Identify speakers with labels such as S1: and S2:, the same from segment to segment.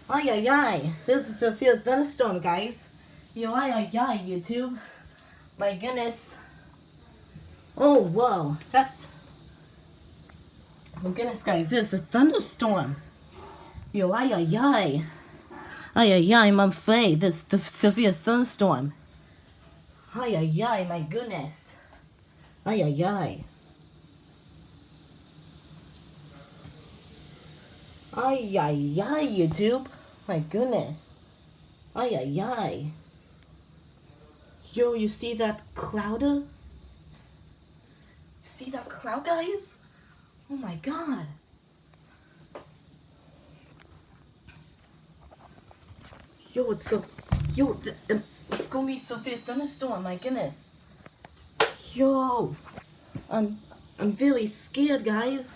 S1: Ay, ay, ay. This is the fifth thunderstorm, guys. Yo, ay, ay, ay, YouTube. My goodness. Oh, whoa. Oh, goodness, guys. This is a thunderstorm. Yo, ay, ay, ay. Ay, ay, ay, I'm afraid. This is the severe thunderstorm. Ay, ay, ay, my goodness. Ay, ay, ay. Ay, ay, ay, YouTube. My goodness. Ay, ay, ay. Yo, you see that clouder? See that cloud, guys? Oh my god. Yo, it's gonna be severe thunderstorm, my goodness. Yo, I'm very scared, guys.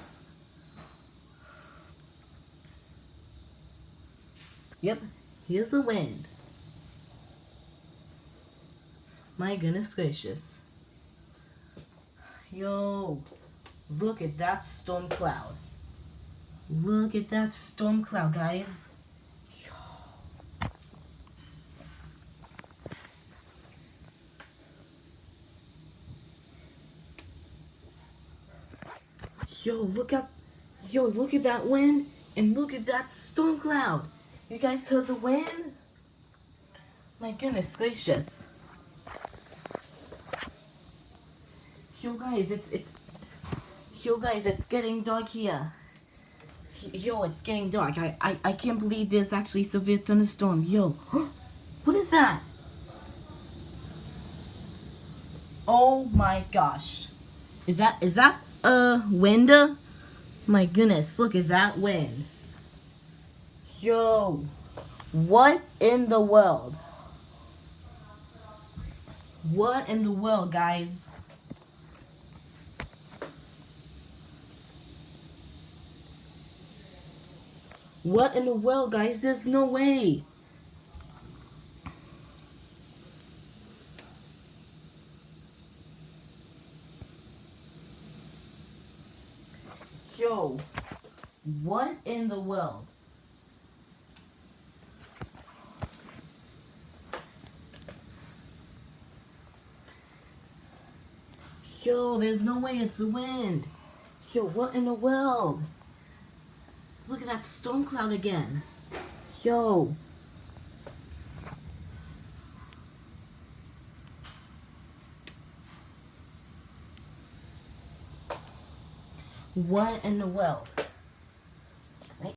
S1: Yep, here's the wind. My goodness gracious. Yo, look at that storm cloud. Look at that storm cloud, guys. Yo, look at that wind and look at that storm cloud. You guys heard the wind? My goodness gracious. Yo guys, it's getting dark here. Yo, it's getting dark. I can't believe there's actually severe thunderstorm. Yo, what is that? Oh my gosh. Is that a wind? My goodness, look at that wind. Yo, what in the world? What in the world, guys? What in the world, guys? There's no way. Yo, what in the world? Yo, there's no way it's the wind. Yo, what in the world? Look at that storm cloud again. Yo. What in the world?